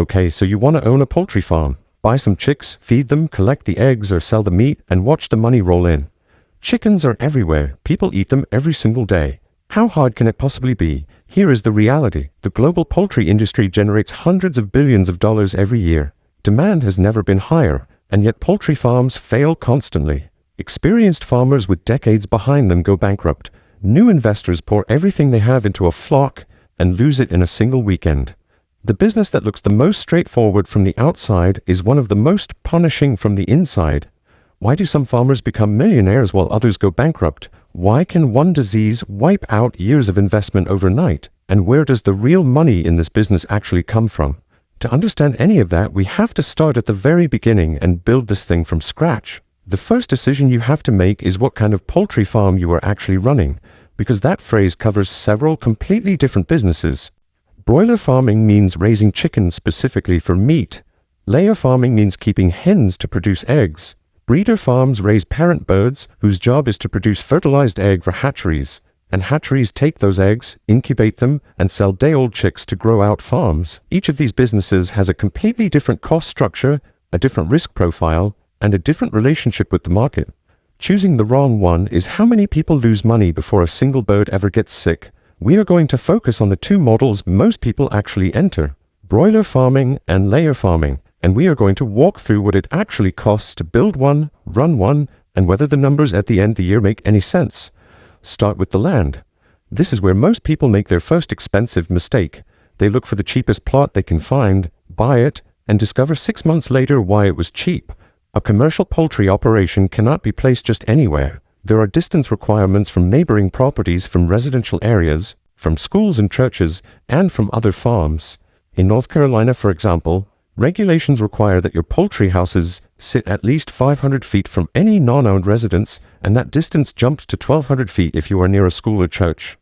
Okay, so you want to own a poultry farm. Buy some chicks, feed them, collect the eggs or sell the meat, and watch the money roll in. Chickens are everywhere. People eat them every single day. How hard can it possibly be? Here is the reality. The global poultry industry generates hundreds of billions of dollars every year. Demand has never been higher, and yet poultry farms fail constantly. Experienced farmers with decades behind them go bankrupt. New investors pour everything they have into a flock and lose it in a single weekend. The business that looks the most straightforward from the outside is one of the most punishing from the inside. Why do some farmers become millionaires while others go bankrupt? Why can one disease wipe out years of investment overnight? And where does the real money in this business actually come from? To understand any of that, we have to start at the very beginning and build this thing from scratch. The first decision you have to make is what kind of poultry farm you are actually running, because that phrase covers several completely different businesses. Broiler farming means raising chickens specifically for meat. Layer farming means keeping hens to produce eggs. Breeder farms raise parent birds whose job is to produce fertilized egg for hatcheries, and hatcheries take those eggs, incubate them, and sell day-old chicks to grow out farms. Each of these businesses has a completely different cost structure, a different risk profile, and a different relationship with the market. Choosing the wrong one is how many people lose money before a single bird ever gets sick. We are going to focus on the two models most people actually enter: broiler farming and layer farming. And we are going to walk through what it actually costs to build one, run one, and whether the numbers at the end of the year make any sense. Start with the land. This is where most people make their first expensive mistake. They look for the cheapest plot they can find, buy it, and discover 6 months later why it was cheap. A commercial poultry operation cannot be placed just anywhere. There are distance requirements from neighboring properties, from residential areas, from schools and churches, and from other farms. In North Carolina, for example, regulations require that your poultry houses sit at least 500 feet from any non-owned residence, and that distance jumps to 1,200 feet if you are near a school or church.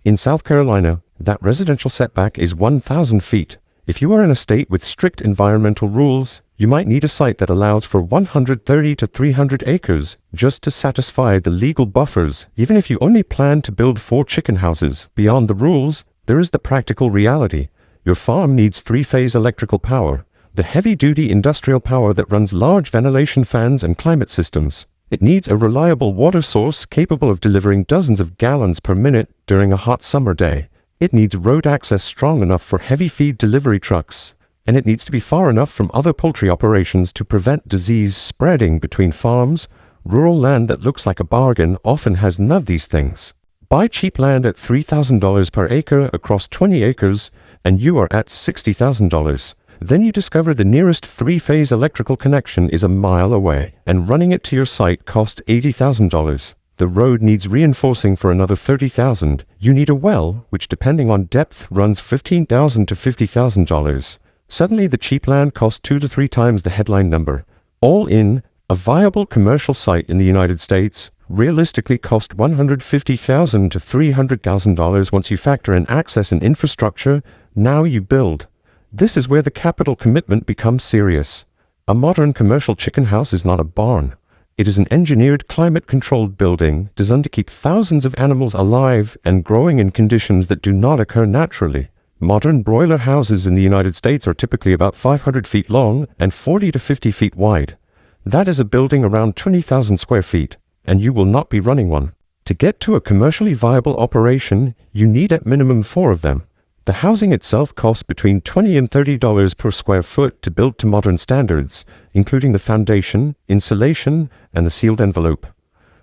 In South Carolina, that residential setback is 1,000 feet. If you are in a state with strict environmental rules, you might need a site that allows for 130 to 300 acres just to satisfy the legal buffers. Even if you only plan to build 4 chicken houses, beyond the rules, there is the practical reality. Your farm needs 3-phase electrical power, the heavy-duty industrial power that runs large ventilation fans and climate systems. It needs a reliable water source capable of delivering dozens of gallons per minute during a hot summer day. It needs road access strong enough for heavy feed delivery trucks, and it needs to be far enough from other poultry operations to prevent disease spreading between farms. Rural land that looks like a bargain often has none of these things. Buy cheap land at $3,000 per acre across 20 acres, and you are at $60,000. Then you discover the nearest 3-phase electrical connection is a mile away, and running it to your site costs $80,000. The road needs reinforcing for another $30,000. You need a well, which depending on depth runs $15,000 to $50,000. Suddenly the cheap land costs 2 to 3 times the headline number. All in, a viable commercial site in the United States realistically cost $150,000 to $300,000 once you factor in access and infrastructure. Now you build. This is where the capital commitment becomes serious. A modern commercial chicken house is not a barn. It is an engineered, climate-controlled building designed to keep thousands of animals alive and growing in conditions that do not occur naturally. Modern broiler houses in the United States are typically about 500 feet long and 40 to 50 feet wide. That is a building around 20,000 square feet, and you will not be running one. To get to a commercially viable operation, you need at minimum 4 of them. The housing itself costs between $20 and $30 per square foot to build to modern standards, including the foundation, insulation, and the sealed envelope.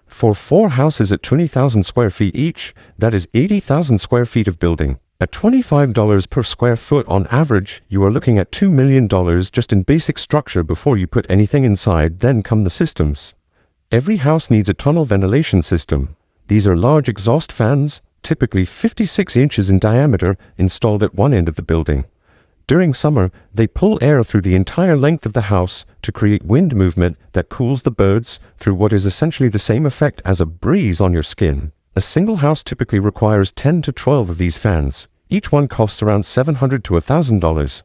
For 4 houses at 20,000 square feet each, that is 80,000 square feet of building. At $25 per square foot on average, you are looking at $2 million just in basic structure before you put anything inside. Then come the systems. Every house needs a tunnel ventilation system. These are large exhaust fans, typically 56 inches in diameter, installed at one end of the building. During summer, they pull air through the entire length of the house to create wind movement that cools the birds through what is essentially the same effect as a breeze on your skin. A single house typically requires 10 to 12 of these fans. Each one costs around $700 to $1,000.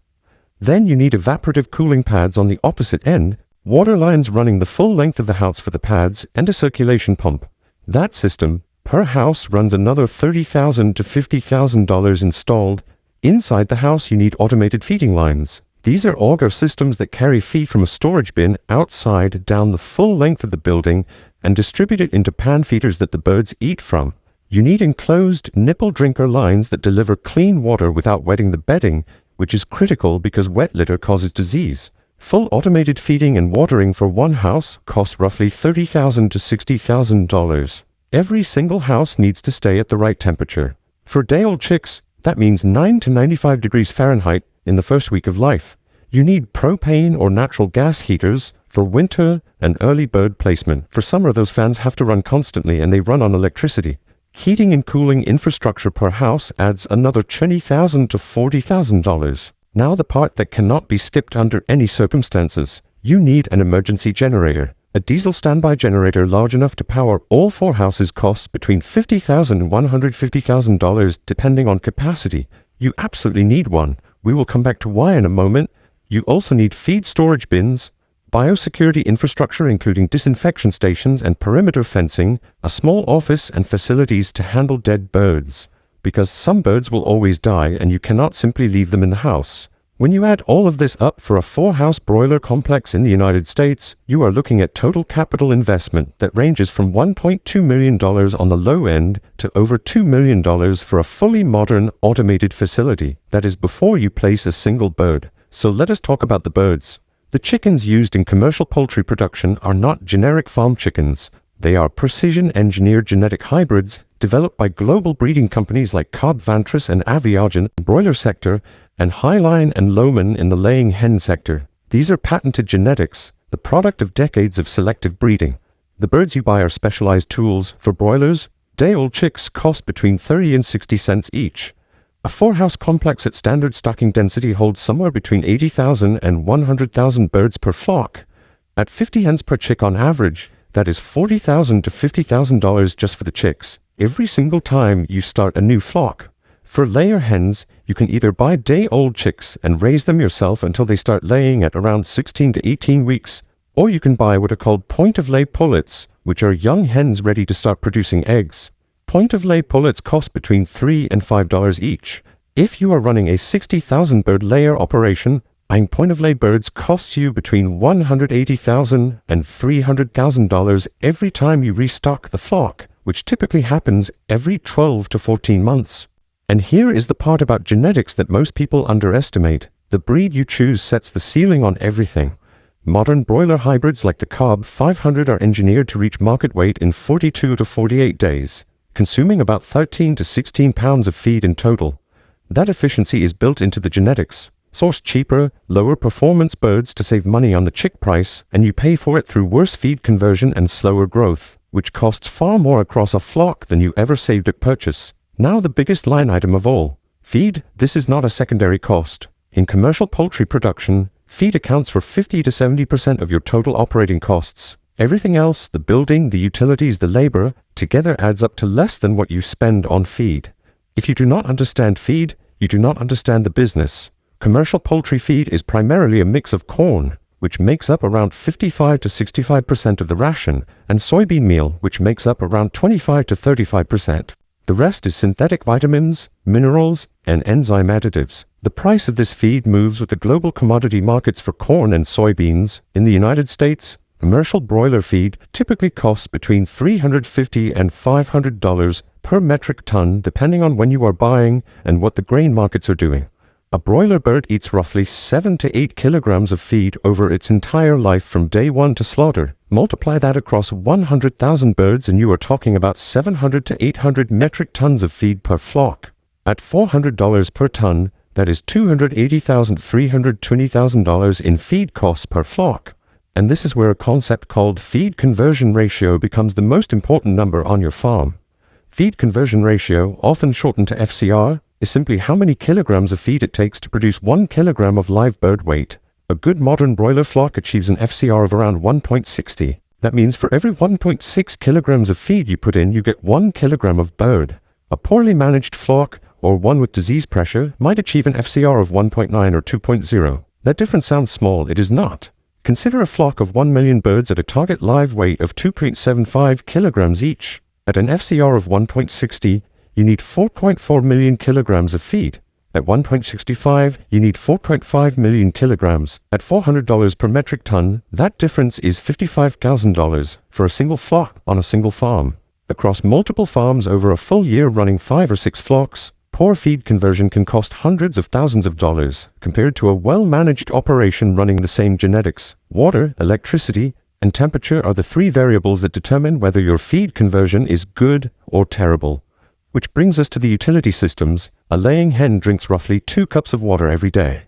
Then you need evaporative cooling pads on the opposite end, water lines running the full length of the house for the pads, and a circulation pump. That system, per house, runs another $30,000 to $50,000 installed. Inside the house you need automated feeding lines. These are auger systems that carry feed from a storage bin outside down the full length of the building and distribute it into pan feeders that the birds eat from. You need enclosed nipple drinker lines that deliver clean water without wetting the bedding, which is critical because wet litter causes disease. Full automated feeding and watering for one house costs roughly $30,000 to $60,000. Every single house needs to stay at the right temperature. For day-old chicks, that means 9 to 95 degrees Fahrenheit in the first week of life. You need propane or natural gas heaters for winter and early bird placement. For summer, those fans have to run constantly and they run on electricity. Heating and cooling infrastructure per house adds another $20,000 to $40,000. Now the part that cannot be skipped under any circumstances. You need an emergency generator. A diesel standby generator large enough to power all 4 houses costs between $50,000 and $150,000 depending on capacity. You absolutely need one. We will come back to why in a moment. You also need feed storage bins, biosecurity infrastructure including disinfection stations and perimeter fencing, a small office and facilities to handle dead birds. Because some birds will always die and you cannot simply leave them in the house. When you add all of this up for a 4-house broiler complex in the United States, you are looking at total capital investment that ranges from $1.2 million on the low end to over $2 million for a fully modern automated facility. That is before you place a single bird. So let us talk about the birds. The chickens used in commercial poultry production are not generic farm chickens. They are precision-engineered genetic hybrids developed by global breeding companies like Cobb Vantress and Aviagen in the broiler sector and Highline and Lohman in the laying hen sector. These are patented genetics, the product of decades of selective breeding. The birds you buy are specialized tools. For broilers, day-old chicks cost between 30 and 60 cents each. A 4-house complex at standard stocking density holds somewhere between 80,000 and 100,000 birds per flock. At 50 hens per chick on average, that is $40,000 to $50,000 just for the chicks, every single time you start a new flock. For layer hens, you can either buy day-old chicks and raise them yourself until they start laying at around 16 to 18 weeks, or you can buy what are called point-of-lay pullets, which are young hens ready to start producing eggs. Point-of-lay pullets cost between $3 and $5 each. If you are running a 60,000 bird layer operation, buying point-of-lay birds costs you between $180,000 and $300,000 every time you restock the flock, which typically happens every 12 to 14 months. And here is the part about genetics that most people underestimate. The breed you choose sets the ceiling on everything. Modern broiler hybrids like the Cobb 500 are engineered to reach market weight in 42 to 48 days, consuming about 13 to 16 pounds of feed in total. That efficiency is built into the genetics. Source cheaper, lower performance birds to save money on the chick price, and you pay for it through worse feed conversion and slower growth, which costs far more across a flock than you ever saved at purchase. Now the biggest line item of all, feed. This is not a secondary cost. In commercial poultry production, feed accounts for 50 to 70% of your total operating costs. Everything else, the building, the utilities, the labor, together adds up to less than what you spend on feed. If you do not understand feed, you do not understand the business. Commercial poultry feed is primarily a mix of corn, which makes up around 55 to 65% of the ration, and soybean meal, which makes up around 25 to 35%. The rest is synthetic vitamins, minerals, and enzyme additives. The price of this feed moves with the global commodity markets for corn and soybeans. In the United States, commercial broiler feed typically costs between $350 and $500 per metric ton depending on when you are buying and what the grain markets are doing. A broiler bird eats roughly 7 to 8 kilograms of feed over its entire life from day one to slaughter. Multiply that across 100,000 birds and you are talking about 700 to 800 metric tons of feed per flock. At $400 per ton, that is $280,000 to $320,000 in feed costs per flock. And this is where a concept called feed conversion ratio becomes the most important number on your farm. Feed conversion ratio, often shortened to FCR, is simply how many kilograms of feed it takes to produce 1 kilogram of live bird weight. A good modern broiler flock achieves an FCR of around 1.60. That means for every 1.6 kilograms of feed you put in, you get 1 kilogram of bird. A poorly managed flock, or one with disease pressure, might achieve an FCR of 1.9 or 2.0. That difference sounds small, it is not. Consider a flock of 1 million birds at a target live weight of 2.75 kilograms each. At an FCR of 1.60, you need 4.4 million kilograms of feed. At 1.65, you need 4.5 million kilograms. At $400 per metric ton, that difference is $55,000 for a single flock on a single farm. Across multiple farms over a full year running 5 or 6 flocks, poor feed conversion can cost hundreds of thousands of dollars, compared to a well-managed operation running the same genetics. Water, electricity, and temperature are the 3 variables that determine whether your feed conversion is good or terrible. Which brings us to the utility systems. A laying hen drinks roughly 2 cups of water every day.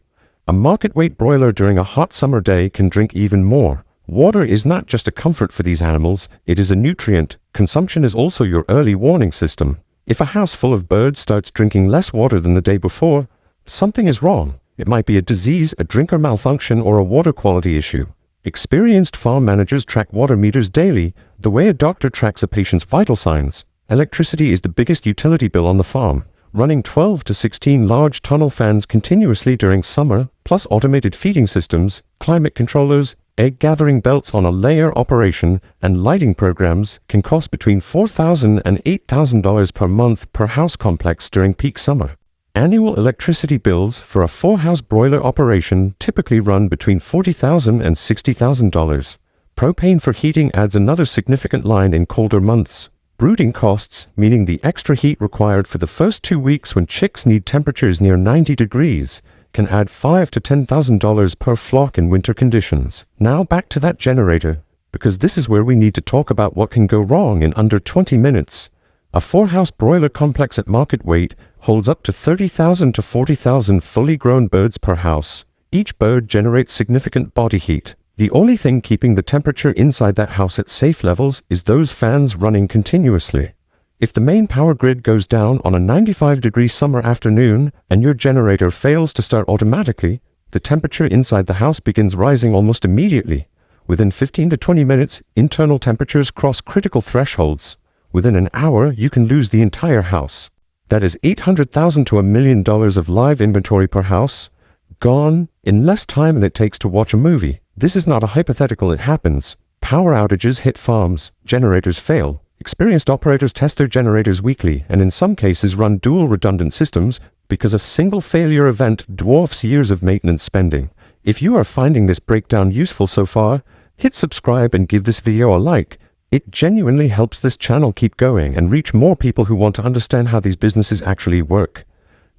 A market-weight broiler during a hot summer day can drink even more. Water is not just a comfort for these animals, it is a nutrient. Consumption is also your early warning system. If a house full of birds starts drinking less water than the day before, something is wrong. It might be a disease, a drinker malfunction, or a water quality issue. Experienced farm managers track water meters daily, the way a doctor tracks a patient's vital signs. Electricity is the biggest utility bill on the farm. Running 12 to 16 large tunnel fans continuously during summer, plus automated feeding systems, climate controllers, egg gathering belts on a layer operation, and lighting programs can cost between $4,000 and $8,000 per month per house complex during peak summer. Annual electricity bills for a 4-house broiler operation typically run between $40,000 and $60,000. Propane for heating adds another significant line in colder months. Brooding costs, meaning the extra heat required for the first 2 weeks when chicks need temperatures near 90 degrees, can add $5,000 to $10,000 per flock in winter conditions. Now back to that generator, because this is where we need to talk about what can go wrong in under 20 minutes. A 4-house broiler complex at market weight holds up to 30,000 to 40,000 fully grown birds per house. Each bird generates significant body heat. The only thing keeping the temperature inside that house at safe levels is those fans running continuously. If the main power grid goes down on a 95-degree summer afternoon and your generator fails to start automatically, the temperature inside the house begins rising almost immediately. Within 15 to 20 minutes, internal temperatures cross critical thresholds. Within an hour, you can lose the entire house. That is $800,000 to $1 million of live inventory per house, gone in less time than it takes to watch a movie. This is not a hypothetical, it happens. Power outages hit farms, generators fail. Experienced operators test their generators weekly and in some cases run dual redundant systems because a single failure event dwarfs years of maintenance spending. If you are finding this breakdown useful so far, hit subscribe and give this video a like. It genuinely helps this channel keep going and reach more people who want to understand how these businesses actually work.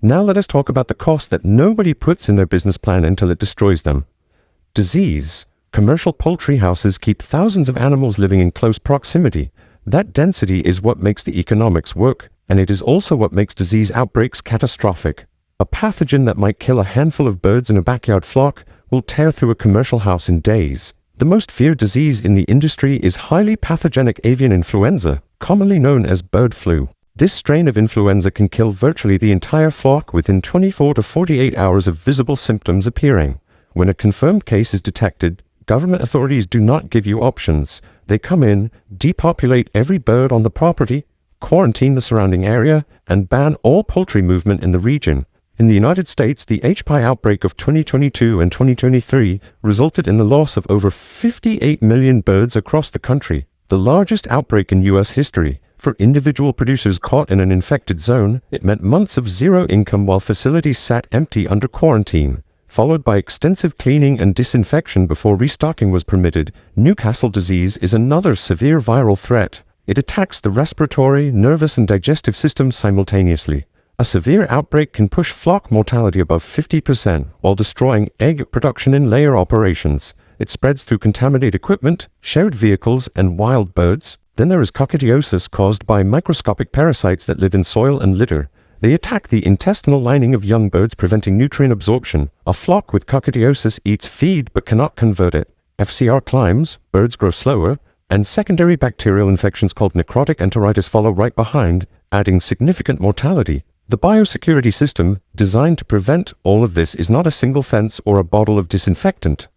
Now let us talk about the cost that nobody puts in their business plan until it destroys them. Disease. Commercial poultry houses keep thousands of animals living in close proximity. That density is what makes the economics work, and it is also what makes disease outbreaks catastrophic. A pathogen that might kill a handful of birds in a backyard flock will tear through a commercial house in days. The most feared disease in the industry is highly pathogenic avian influenza, commonly known as bird flu. This strain of influenza can kill virtually the entire flock within 24 to 48 hours of visible symptoms appearing. When a confirmed case is detected, government authorities do not give you options. They come in, depopulate every bird on the property, quarantine the surrounding area, and ban all poultry movement in the region. In the United States, the HPI outbreak of 2022 and 2023 resulted in the loss of over 58 million birds across the country, the largest outbreak in U.S. history. For individual producers caught in an infected zone, it meant months of zero income while facilities sat empty under quarantine, followed by extensive cleaning and disinfection before restocking was permitted. Newcastle disease is another severe viral threat. It attacks the respiratory, nervous, and digestive systems simultaneously. A severe outbreak can push flock mortality above 50% while destroying egg production in layer operations. It spreads through contaminated equipment, shared vehicles, and wild birds. Then there is coccidiosis caused by microscopic parasites that live in soil and litter. They attack the intestinal lining of young birds, preventing nutrient absorption. A flock with coccidiosis eats feed but cannot convert it. FCR climbs, birds grow slower, and secondary bacterial infections called necrotic enteritis follow right behind, adding significant mortality. The biosecurity system, designed to prevent all of this, is not a single fence or a bottle of disinfectant.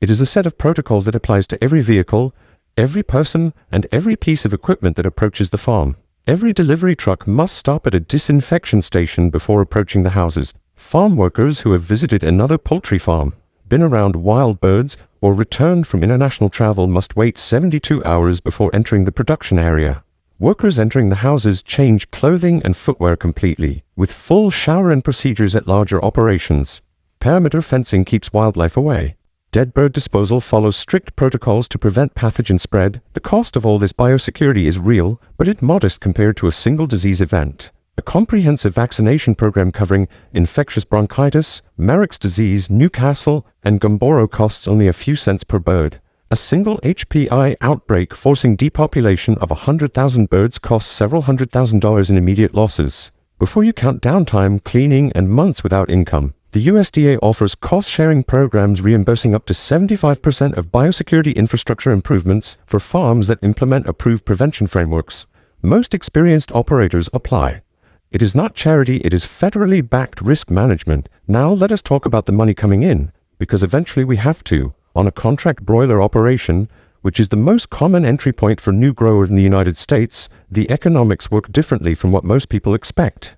It is a set of protocols that applies to every vehicle, every person, and every piece of equipment that approaches the farm. Every delivery truck must stop at a disinfection station before approaching the houses. Farm workers who have visited another poultry farm, been around wild birds, or returned from international travel must wait 72 hours before entering the production area. Workers entering the houses change clothing and footwear completely, with full shower-in procedures at larger operations. Perimeter fencing keeps wildlife away. Dead bird disposal follows strict protocols to prevent pathogen spread. The cost of all this biosecurity is real, but it's modest compared to a single disease event. A comprehensive vaccination program covering infectious bronchitis, Marek's disease, Newcastle, and Gumboro costs only a few cents per bird. A single HPI outbreak forcing depopulation of 100,000 birds costs several $100,000 in immediate losses. Before you count downtime, cleaning, and months without income, the USDA offers cost-sharing programs reimbursing up to 75% of biosecurity infrastructure improvements for farms that implement approved prevention frameworks. Most experienced operators apply. It is not charity, it is federally backed risk management. Now let us talk about the money coming in, because eventually we have to. On a contract broiler operation, which is the most common entry point for new growers in the United States, the economics work differently from what most people expect.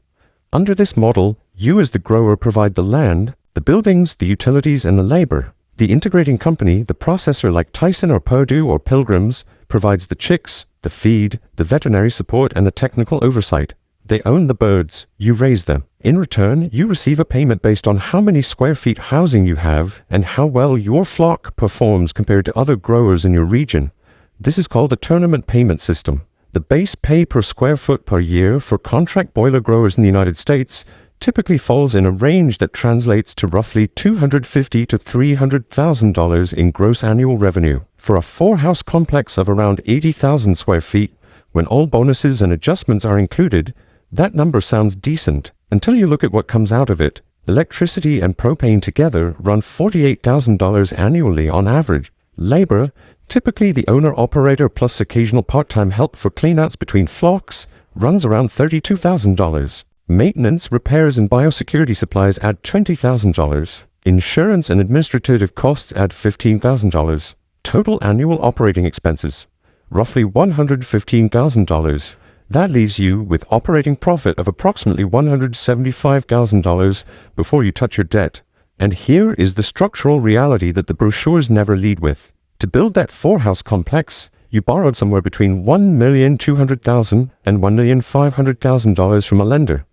Under this model, you as the grower provide the land, the buildings, the utilities, and the labor. The integrating company, the processor like Tyson or Purdue or Pilgrims, provides the chicks, the feed, the veterinary support, and the technical oversight. They own the birds, you raise them. In return, you receive a payment based on how many square feet housing you have and how well your flock performs compared to other growers in your region. This is called a tournament payment system. The base pay per square foot per year for contract broiler growers in the United States typically falls in a range that translates to roughly $250,000 to $300,000 in gross annual revenue. For a 4-house complex of around 80,000 square feet, when all bonuses and adjustments are included, that number sounds decent, until you look at what comes out of it. Electricity and propane together run $48,000 annually on average. Labor, typically the owner-operator plus occasional part-time help for cleanouts between flocks, runs around $32,000. Maintenance, repairs, and biosecurity supplies add $20,000. Insurance and administrative costs add $15,000. Total annual operating expenses, roughly $115,000. That leaves you with operating profit of approximately $175,000 before you touch your debt. And here is the structural reality that the brochures never lead with. To build that 4-house complex, you borrowed somewhere between $1,200,000 and $1,500,000 from a lender.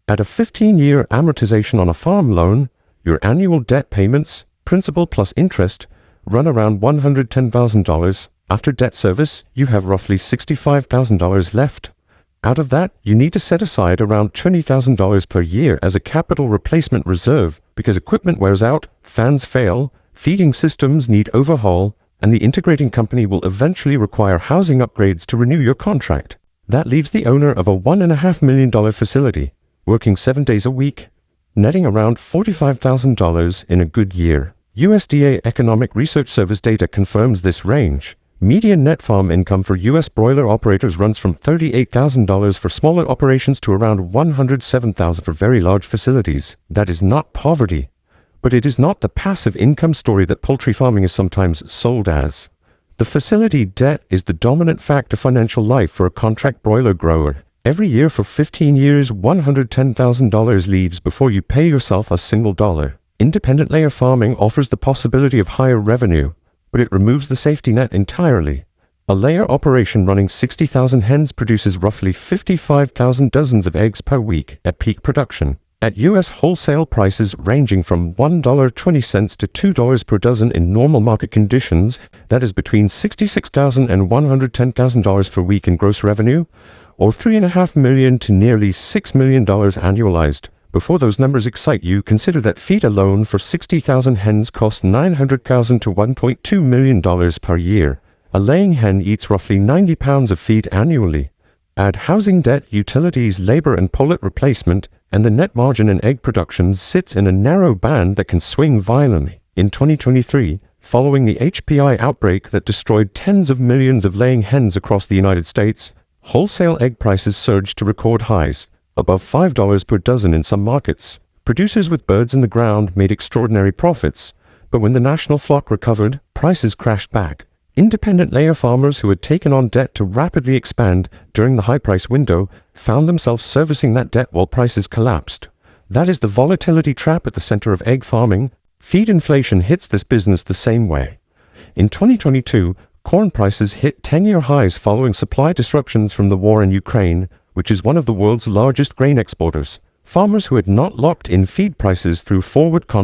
At a 15-year amortization on a farm loan, your annual debt payments, principal plus interest, run around $110,000. After debt service, you have roughly $65,000 left. Out of that, you need to set aside around $20,000 per year as a capital replacement reserve because equipment wears out, fans fail, feeding systems need overhaul, and the integrating company will eventually require housing upgrades to renew your contract. That leaves the owner of a $1.5 million facility, working 7 days a week, netting around $45,000 in a good year. USDA Economic Research Service data confirms this range. Median net farm income for U.S. broiler operators runs from $38,000 for smaller operations to around $107,000 for very large facilities. That is not poverty, but it is not the passive income story that poultry farming is sometimes sold as. The facility debt is the dominant fact of financial life for a contract broiler grower. Every year for 15 years, $110,000 leaves before you pay yourself a single dollar. Independent layer farming offers the possibility of higher revenue, but it removes the safety net entirely. A layer operation running 60,000 hens produces roughly 55,000 dozens of eggs per week at peak production. At U.S. wholesale prices ranging from $1.20 to $2 per dozen in normal market conditions, that is between $66,000 and $110,000 per week in gross revenue, or $3.5 million to nearly $6 million annualized. Before those numbers excite you, consider that feed alone for 60,000 hens costs $900,000 to $1.2 million per year. A laying hen eats roughly 90 pounds of feed annually. Add housing debt, utilities, labor, and pullet replacement, and the net margin in egg production sits in a narrow band that can swing violently. In 2023, following the HPI outbreak that destroyed tens of millions of laying hens across the United States, wholesale egg prices surged to record highs, above $5 per dozen in some markets. Producers with birds in the ground made extraordinary profits, but when the national flock recovered, prices crashed back. Independent layer farmers who had taken on debt to rapidly expand during the high price window found themselves servicing that debt while prices collapsed. That is the volatility trap at the center of egg farming. Feed inflation hits this business the same way. In 2022, Corn prices hit 10-year highs following supply disruptions from the war in Ukraine, which is one of the world's largest grain exporters. Farmers who had not locked in feed prices through forward contracts